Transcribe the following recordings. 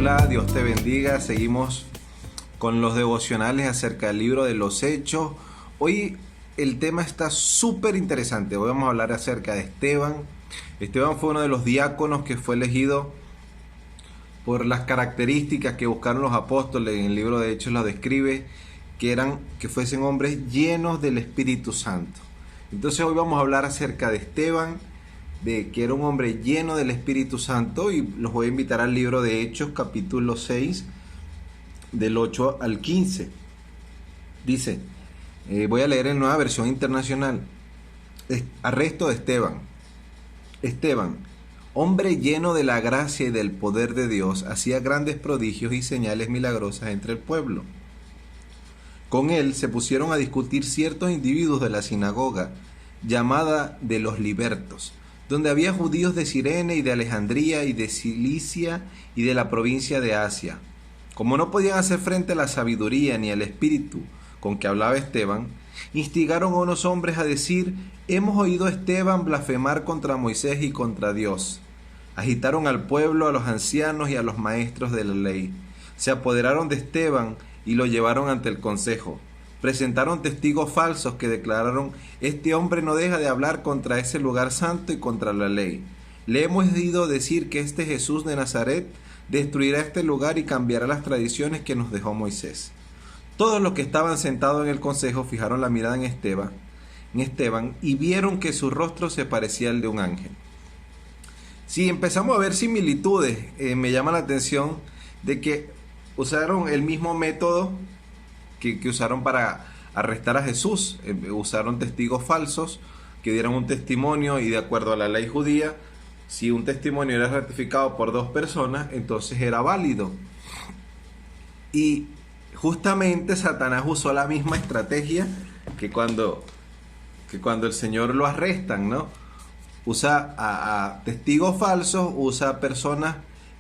Hola, Dios te bendiga. Seguimos con los devocionales acerca del libro de los Hechos. Hoy el tema está súper interesante. Hoy vamos a hablar acerca de Esteban. Esteban fue uno de los diáconos que fue elegido por las características que buscaron los apóstoles. En el libro de Hechos lo describe, que fuesen hombres llenos del Espíritu Santo. Entonces hoy vamos a hablar acerca de Esteban, de que era un hombre lleno del Espíritu Santo, y los voy a invitar al libro de Hechos capítulo 6 del 8 al 15. Dice, voy a leer en Nueva Versión Internacional. Arresto de Esteban. Esteban, hombre lleno de la gracia y del poder de Dios, hacía grandes prodigios y señales milagrosas entre el pueblo. Con él se pusieron a discutir ciertos individuos de la sinagoga, llamada de los libertos, donde había judíos de Cirene y de Alejandría y de Cilicia y de la provincia de Asia. Como no podían hacer frente a la sabiduría ni al espíritu con que hablaba Esteban, instigaron a unos hombres a decir: hemos oído a Esteban blasfemar contra Moisés y contra Dios. Agitaron al pueblo, a los ancianos y a los maestros de la ley. Se apoderaron de Esteban y lo llevaron ante el consejo. Presentaron testigos falsos que declararon: este hombre no deja de hablar contra ese lugar santo y contra la ley. Le hemos oído decir que este Jesús de Nazaret destruirá este lugar y cambiará las tradiciones que nos dejó Moisés. Todos los que estaban sentados en el consejo fijaron la mirada en Esteban y vieron que su rostro se parecía al de un ángel. Si empezamos a ver similitudes, me llama la atención de que usaron el mismo método que usaron para arrestar a Jesús. Usaron testigos falsos que dieran un testimonio, y de acuerdo a la ley judía, si un testimonio era ratificado por dos personas, entonces era válido. Y justamente Satanás usó la misma estrategia que cuando el Señor lo arrestan, ¿no? Usa a testigos falsos, usa a personas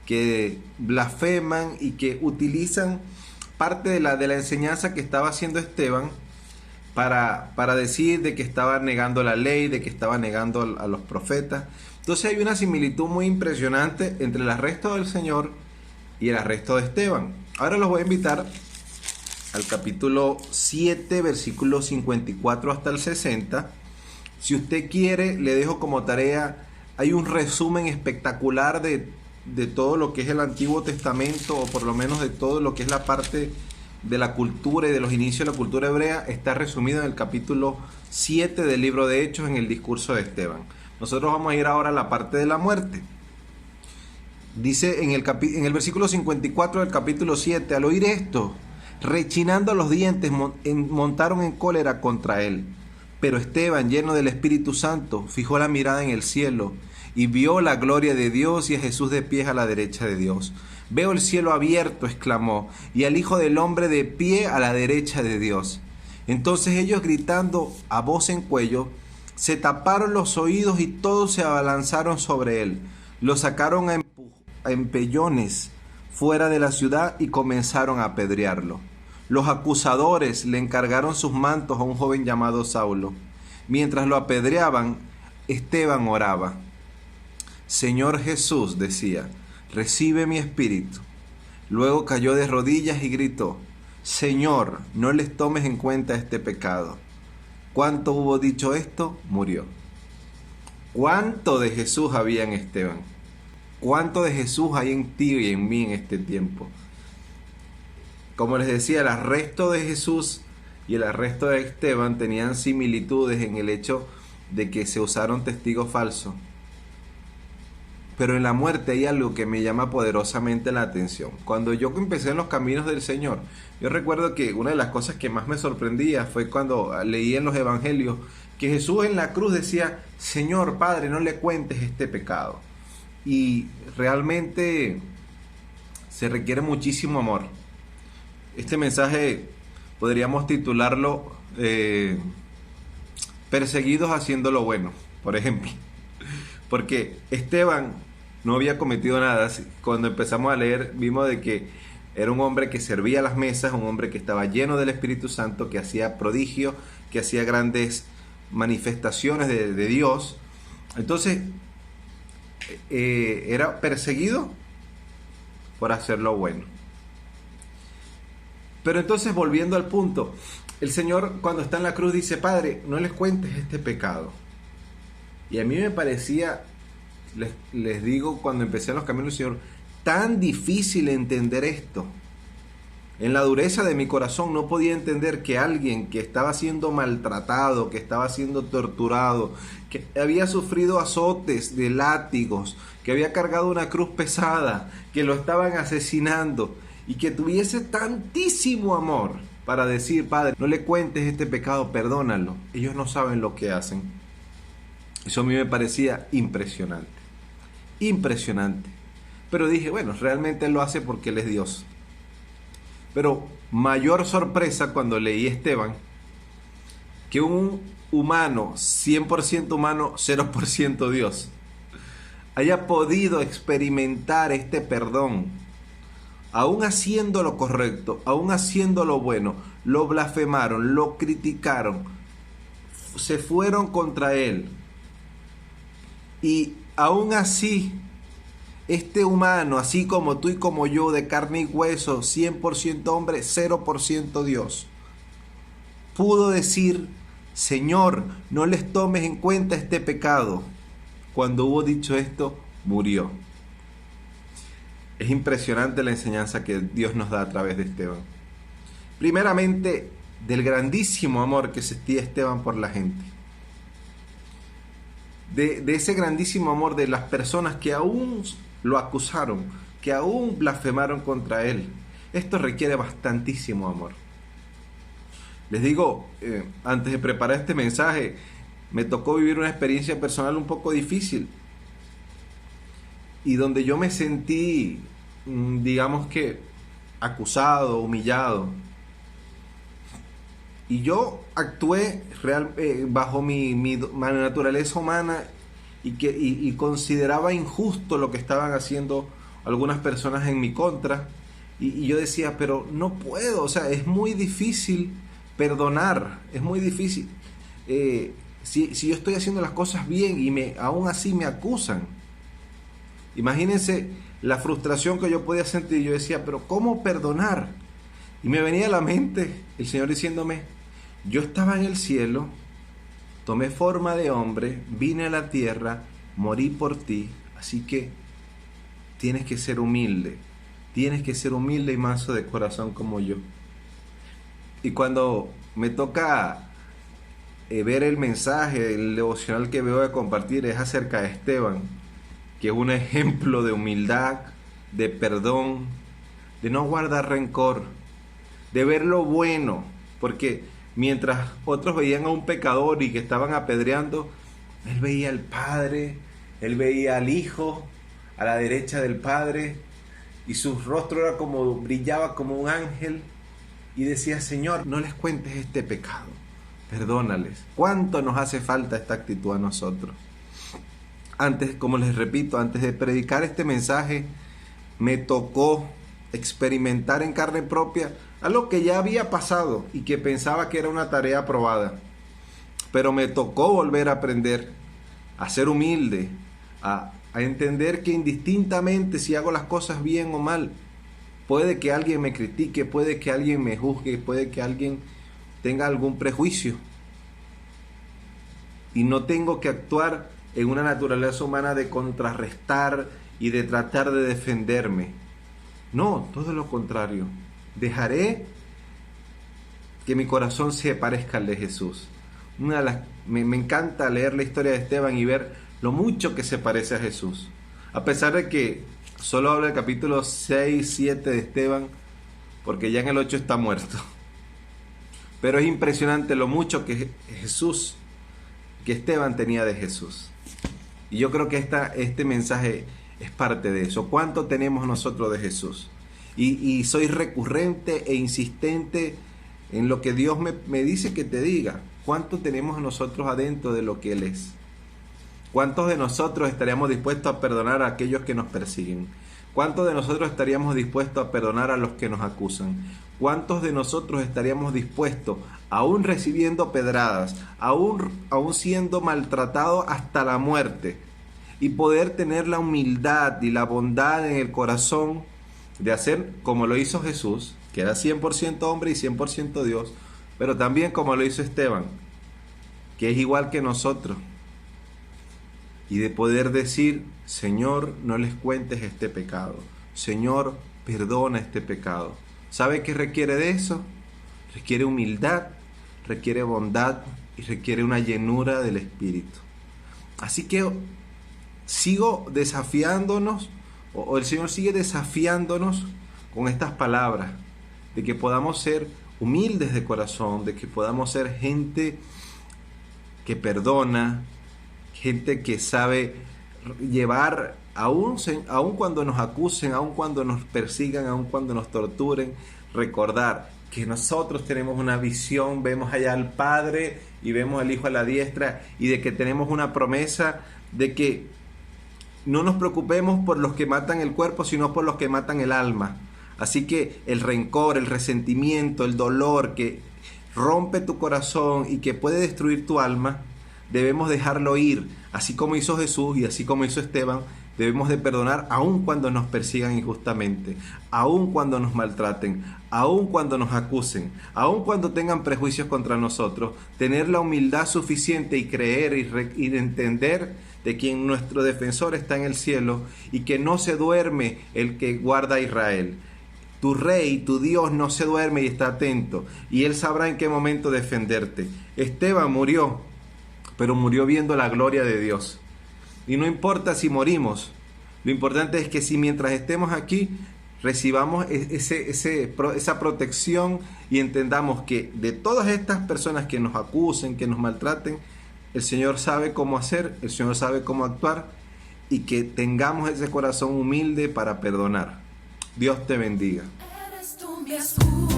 que blasfeman y que utilizan parte de la enseñanza que estaba haciendo Esteban para decir de que estaba negando la ley, de que estaba negando a los profetas. Entonces hay una similitud muy impresionante entre el arresto del Señor y el arresto de Esteban. Ahora los voy a invitar al capítulo 7, versículos 54 hasta el 60. Si usted quiere, le dejo como tarea, hay un resumen espectacular de todo lo que es el Antiguo Testamento, o por lo menos de todo lo que es la parte de la cultura y de los inicios de la cultura hebrea. Está resumido en el capítulo 7 del libro de Hechos, en el discurso de Esteban. Nosotros vamos a ir ahora a la parte de la muerte. Dice en el versículo 54 del capítulo 7, al oír esto, rechinando los dientes, montaron en cólera contra él. Pero Esteban, lleno del Espíritu Santo, fijó la mirada en el cielo y vio la gloria de Dios y a Jesús de pie a la derecha de Dios. Veo el cielo abierto, exclamó, y al Hijo del Hombre de pie a la derecha de Dios. Entonces ellos, gritando a voz en cuello, se taparon los oídos y todos se abalanzaron sobre él. Lo sacaron a empellones fuera de la ciudad y comenzaron a apedrearlo. Los acusadores le encargaron sus mantos a un joven llamado Saulo. Mientras lo apedreaban, Esteban oraba. Señor Jesús, decía, recibe mi espíritu. Luego cayó de rodillas y gritó: Señor, no les tomes en cuenta este pecado. Cuánto hubo dicho esto, murió. ¿Cuánto de Jesús había en Esteban? ¿Cuánto de Jesús hay en ti y en mí en este tiempo? Como les decía, el arresto de Jesús y el arresto de Esteban tenían similitudes en el hecho de que se usaron testigos falsos. Pero en la muerte hay algo que me llama poderosamente la atención. Cuando yo empecé en los caminos del Señor, yo recuerdo que una de las cosas que más me sorprendía fue cuando leí en los evangelios que Jesús en la cruz decía: Señor, Padre, no le cuentes este pecado. Y realmente se requiere muchísimo amor. Este mensaje podríamos titularlo Perseguidos haciendo lo bueno, por ejemplo. Porque Esteban no había cometido nada. Cuando empezamos a leer, vimos de que era un hombre que servía a las mesas, un hombre que estaba lleno del Espíritu Santo, que hacía prodigios, que hacía grandes manifestaciones de Dios. Entonces, era perseguido por hacer lo bueno. Pero entonces, volviendo al punto, el Señor cuando está en la cruz dice: Padre, no les cuentes este pecado. Y a mí me parecía, les digo, cuando empecé en los caminos del Señor, tan difícil entender esto. En la dureza de mi corazón no podía entender que alguien que estaba siendo maltratado, que estaba siendo torturado, que había sufrido azotes de látigos, que había cargado una cruz pesada, que lo estaban asesinando, y que tuviese tantísimo amor para decir: Padre, no le cuentes este pecado, perdónalo. Ellos no saben lo que hacen. Eso a mí me parecía impresionante. Impresionante. Pero dije, bueno, realmente Él lo hace porque Él es Dios. Pero mayor sorpresa cuando leí Esteban, que un humano, 100% humano, 0% Dios, haya podido experimentar este perdón, aún haciendo lo correcto, aún haciendo lo bueno. Lo blasfemaron, lo criticaron, se fueron contra él, y aún así este humano, así como tú y como yo, de carne y hueso, 100% hombre, 0% Dios, pudo decir: Señor, no les tomes en cuenta este pecado. Cuando hubo dicho esto, murió. Es impresionante la enseñanza que Dios nos da a través de Esteban. Primeramente, del grandísimo amor que sentía Esteban por la gente. De ese grandísimo amor de las personas que aún lo acusaron, que aún blasfemaron contra él. Esto requiere bastantísimo amor. Les digo, antes de preparar este mensaje, me tocó vivir una experiencia personal un poco difícil, y donde yo me sentí, digamos que, acusado, humillado. Y yo actué bajo mi naturaleza humana, y consideraba injusto lo que estaban haciendo algunas personas en mi contra. Y yo decía, pero no puedo, o sea, es muy difícil perdonar, es muy difícil. Si yo estoy haciendo las cosas bien y aún así me acusan. Imagínense la frustración que yo podía sentir. Yo decía, pero ¿cómo perdonar? Y me venía a la mente el Señor diciéndome: yo estaba en el cielo, tomé forma de hombre, vine a la tierra, morí por ti, así que tienes que ser humilde y manso de corazón como yo. Y cuando me toca ver el mensaje, el devocional que veo de compartir, es acerca de Esteban, que es un ejemplo de humildad, de perdón, de no guardar rencor, de ver lo bueno, porque mientras otros veían a un pecador y que estaban apedreando, él veía al Padre, él veía al Hijo a la derecha del Padre, y su rostro era como, brillaba como un ángel, y decía: Señor, no les cuentes este pecado, perdónales. ¿Cuánto nos hace falta esta actitud a nosotros? Antes, como les repito, antes de predicar este mensaje, me tocó experimentar en carne propia algo que ya había pasado y que pensaba que era una tarea aprobada. Pero me tocó volver a aprender a ser humilde, a entender que indistintamente si hago las cosas bien o mal, puede que alguien me critique, puede que alguien me juzgue, puede que alguien tenga algún prejuicio. Y no tengo que actuar en una naturaleza humana de contrarrestar y de tratar de defenderme. No, todo lo contrario. Dejaré que mi corazón se parezca al de Jesús. Me encanta leer la historia de Esteban y ver lo mucho que se parece a Jesús. A pesar de que solo habla el capítulo 6, 7 de Esteban, porque ya en el 8 está muerto. Pero es impresionante lo mucho que Esteban tenía de Jesús. Y yo creo que este mensaje es parte de eso. ¿Cuánto tenemos nosotros de Jesús? Y soy recurrente e insistente en lo que Dios me dice que te diga. ¿Cuánto tenemos nosotros adentro de lo que Él es? ¿Cuántos de nosotros estaríamos dispuestos a perdonar a aquellos que nos persiguen? ¿Cuántos de nosotros estaríamos dispuestos a perdonar a los que nos acusan? ¿Cuántos de nosotros estaríamos dispuestos, aún recibiendo pedradas, aún siendo maltratados hasta la muerte, y poder tener la humildad y la bondad en el corazón de hacer como lo hizo Jesús, que era 100% hombre y 100% Dios, pero también como lo hizo Esteban, que es igual que nosotros, y de poder decir: Señor, no les cuentes este pecado, Señor, perdona este pecado. ¿Sabe qué requiere de eso? Requiere humildad, requiere bondad y requiere una llenura del Espíritu. Así que sigo desafiándonos, o el Señor sigue desafiándonos con estas palabras, de que podamos ser humildes de corazón, de que podamos ser gente que perdona, gente que sabe llevar, aún cuando nos acusen, aún cuando nos persigan, aún cuando nos torturen, recordar que nosotros tenemos una visión, vemos allá al Padre y vemos al Hijo a la diestra, y de que tenemos una promesa de que no nos preocupemos por los que matan el cuerpo, sino por los que matan el alma. Así que el rencor, el resentimiento, el dolor que rompe tu corazón y que puede destruir tu alma, debemos dejarlo ir. Así como hizo Jesús y así como hizo Esteban, debemos de perdonar aun cuando nos persigan injustamente, aun cuando nos maltraten, aun cuando nos acusen, aun cuando tengan prejuicios contra nosotros. Tener la humildad suficiente y creer y entender de que nuestro defensor está en el cielo y que no se duerme el que guarda a Israel. Tu rey, tu Dios no se duerme y está atento, y Él sabrá en qué momento defenderte. Esteban murió, pero murió viendo la gloria de Dios. Y no importa si morimos, lo importante es que si mientras estemos aquí recibamos esa protección y entendamos que de todas estas personas que nos acusen, que nos maltraten, el Señor sabe cómo hacer, el Señor sabe cómo actuar, y que tengamos ese corazón humilde para perdonar. Dios te bendiga. Eres tú mi escudo.